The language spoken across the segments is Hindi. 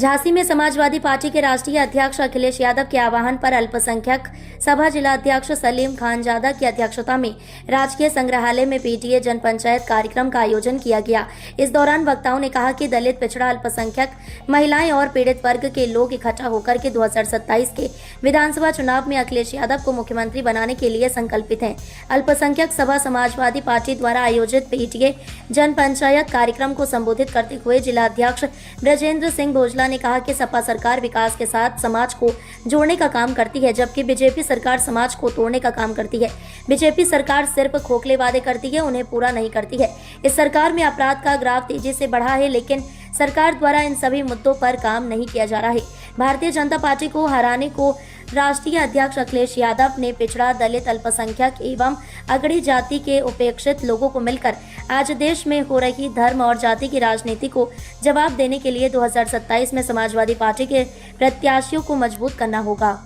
झांसी में समाजवादी पार्टी के राष्ट्रीय अध्यक्ष अखिलेश यादव के आह्वान पर अल्पसंख्यक सभा जिला अध्यक्ष सलीम खानजादा की अध्यक्षता में राजकीय संग्रहालय में पीटीए जन पंचायत कार्यक्रम का आयोजन किया गया। इस दौरान वक्ताओं ने कहा कि दलित, पिछड़ा, अल्पसंख्यक, महिलाएं और पीड़ित वर्ग के लोग इकट्ठा होकर के 2027 के विधानसभा चुनाव में अखिलेश यादव को मुख्यमंत्री बनाने के लिए संकल्पित हैं। अल्पसंख्यक सभा समाजवादी पार्टी द्वारा आयोजित पीटीए जन पंचायत कार्यक्रम को संबोधित करते हुए जिला अध्यक्ष ब्रजेंद्र सिंह भोजला ने कहा कि सपा सरकार विकास के साथ समाज को जोड़ने का काम करती है, जबकि बीजेपी सरकार समाज को तोड़ने का काम करती है। बीजेपी सरकार सिर्फ खोखले वादे करती है, उन्हें पूरा नहीं करती है। इस सरकार में अपराध का ग्राफ तेजी से बढ़ा है, लेकिन सरकार द्वारा इन सभी मुद्दों पर काम नहीं किया जा रहा है। भारतीय जनता पार्टी को हराने को राष्ट्रीय अध्यक्ष अखिलेश यादव ने पिछड़ा, दलित, अल्पसंख्यक एवं अगड़ी जाति के उपेक्षित लोगों को मिलकर आज देश में हो रही धर्म और जाति की राजनीति को जवाब देने के लिए 2027 में समाजवादी पार्टी के प्रत्याशियों को मजबूत करना होगा।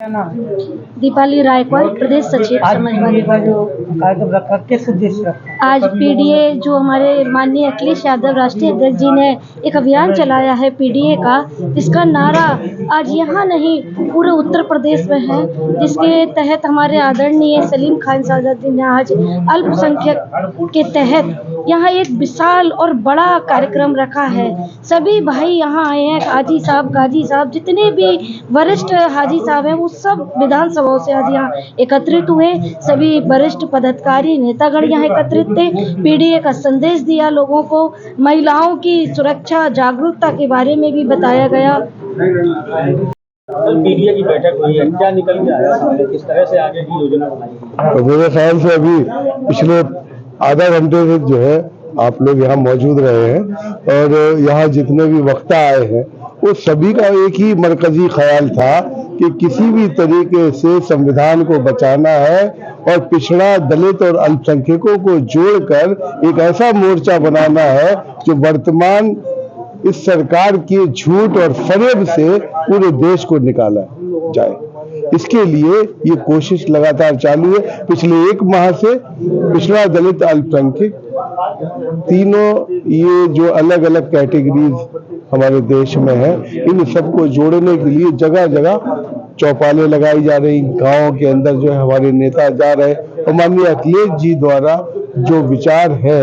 दीपाली रायकवाड़, प्रदेश सचिव समाजवादी पार्टी। आज पीडीए जो हमारे माननीय अखिलेश यादव राष्ट्रीय अध्यक्ष जी ने एक अभियान चलाया है पीडीए का, जिसका नारा आज यहाँ नहीं पूरे उत्तर प्रदेश में है, जिसके तहत हमारे आदरणीय सलीम खानजादा जी ने आज अल्पसंख्यक के तहत यहाँ एक विशाल और बड़ा कार्यक्रम रखा है। सभी भाई यहाँ आए हैं, हाजी साहब, गाजी साहब, जितने भी वरिष्ठ हाजी साहब हैं, वो सब विधानसभाओं से आज यहाँ एकत्रित हुए। सभी वरिष्ठ पदाधिकारी, नेतागण यहाँ एकत्रित थे। पीडीए का संदेश दिया लोगों को, महिलाओं की सुरक्षा, जागरूकता के बारे में भी बताया गया। पीडीए की बैठक हुई है, क्या निकल के आया, किस तरह से आगे की योजना बनाई? मेरे ख्याल से अभी पिछले आधा घंटे से जो है आप लोग यहाँ मौजूद रहे हैं और यहाँ जितने भी वक्ता आए हैं वो सभी का एक ही मरकजी ख्याल था कि किसी भी तरीके से संविधान को बचाना है और पिछड़ा, दलित और अल्पसंख्यकों को जोड़कर एक ऐसा मोर्चा बनाना है जो वर्तमान इस सरकार के झूठ और फरेब से पूरे देश को निकाला जाए। इसके लिए ये कोशिश लगातार चालू है। पिछले एक माह से पिछड़ा, दलित, अल्पसंख्यक तीनों ये जो अलग अलग कैटेगरीज हमारे देश में है, इन सबको जोड़ने के लिए जगह जगह चौपालें लगाई जा रही, गांवों के अंदर जो है हमारे नेता जा रहे और माननीय अखिलेश जी द्वारा जो विचार है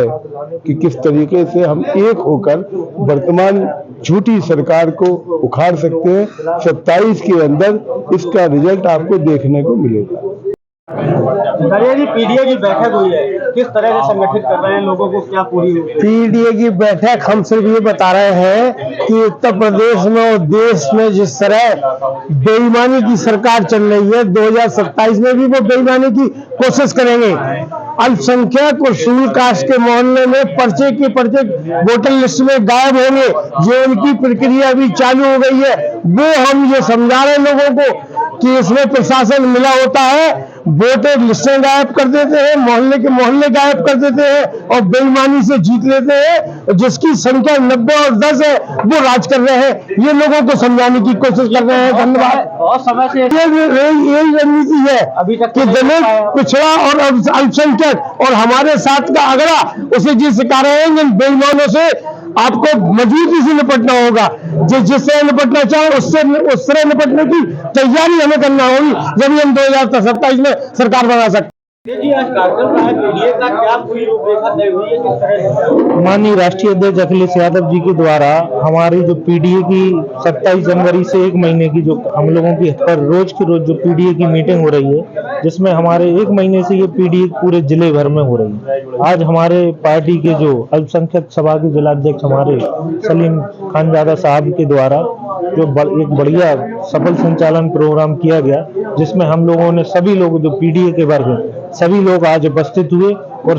कि किस तरीके से हम एक होकर वर्तमान झूठी सरकार को उखाड़ सकते हैं, 27 के अंदर इसका रिजल्ट आपको देखने को मिलेगा। पीडीए की बैठक हुई है, किस तरह से संगठित कर रहे हैं लोगों को, क्या पूरी पीडीए की बैठक हम सिर्फ ये बता रहे हैं कि उत्तर प्रदेश में और देश में जिस तरह बेईमानी की सरकार चल रही है, 2027 में भी वो बेईमानी की कोशिश करेंगे। अल्पसंख्यक और शेड्यूल कास्ट के मोहल्ले में पर्चे के पर्चे वोटर लिस्ट में गायब होंगे, जो उनकी प्रक्रिया अभी चालू हो गई है। वो हम ये समझा रहे लोगों को कि इसमें प्रशासन मिला होता है, वोटर लिस्टें गायब कर देते हैं, मोहल्ले के मोहल्ले गायब कर देते हैं और बेईमानी से जीत लेते हैं। जिसकी संख्या 90 और 10 है वो राज कर रहे हैं। ये लोगों को समझाने की कोशिश कर रहे हैं। धन्यवाद। बहुत समय से यही रणनीति है अभी तक कि दलित, पिछड़ा और अल्पसंख्यक और हमारे साथ का अगड़ा, उसे जिस सिखा रहे हैं इन बेईमानों से आपको मजबूती से निपटना होगा। जिससे निपटना चाहे उससे निपटने की तैयारी हमें करना होगी, जब हम 2027 में सरकार बना सकते। माननीय राष्ट्रीय अध्यक्ष अखिलेश यादव जी के द्वारा हमारी जो पीडीए की 27 जनवरी से एक महीने की जो हम लोगों की पर रोज की रोज जो पीडीए की मीटिंग हो रही है, जिसमें हमारे एक महीने से ये पीडीए पूरे जिले भर में हो रही है। आज हमारे पार्टी के जो अल्पसंख्यक सभा के जिलाध्यक्ष हमारे सलीम खानजादा साहब के द्वारा जो एक बढ़िया सफल संचालन प्रोग्राम किया गया, जिसमें हम लोगों ने सभी लोग जो पीडीए के वर्ग हैं सभी लोग आज उपस्थित हुए और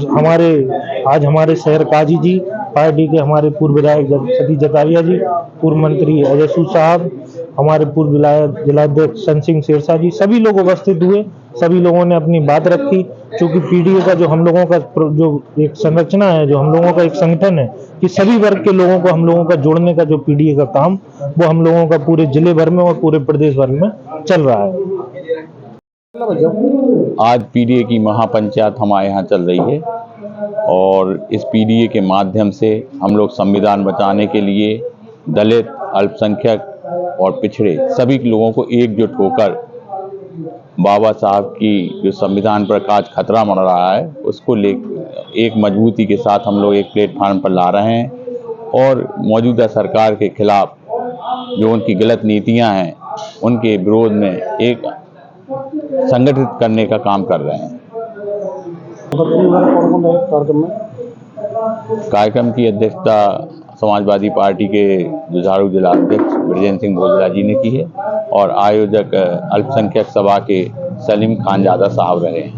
आज हमारे शहर काजी जी, पार्टी के हमारे पूर्व विधायक सतीश जतारिया जी, पूर्व मंत्री अजय सूद साहब, हमारे पूर्व विधायक जिलाध्यक्ष सन सिंह शेरशाह जी, सभी लोग उपस्थित हुए। सभी लोगों ने अपनी बात रखी, क्योंकि पीडीए का जो हम लोगों का जो एक संरचना है, जो हम लोगों का एक संगठन है कि सभी वर्ग के लोगों को हम लोगों का जोड़ने का जो पीडीए का काम, वो हम लोगों का पूरे जिले भर में और पूरे प्रदेश भर में चल रहा है। आज पीडीए की महापंचायत हमारे यहाँ चल रही है और इस पीडीए के माध्यम से हम लोग संविधान बचाने के लिए दलित, अल्पसंख्यक और पिछड़े सभी लोगों को एकजुट होकर बाबा साहब की जो संविधान पर आज खतरा बढ़ रहा है उसको ले एक मजबूती के साथ हम लोग एक प्लेटफार्म पर ला रहे हैं और मौजूदा सरकार के खिलाफ जो उनकी गलत नीतियां हैं उनके विरोध में एक संगठित करने का काम कर रहे हैं। कार्यक्रम की अध्यक्षता समाजवादी पार्टी के जुझारू जिला अध्यक्ष ब्रजेंद्र सिंह भोजला जी ने की है और आयोजक अल्पसंख्यक सभा के सलीम खान जादा साहब रहे हैं।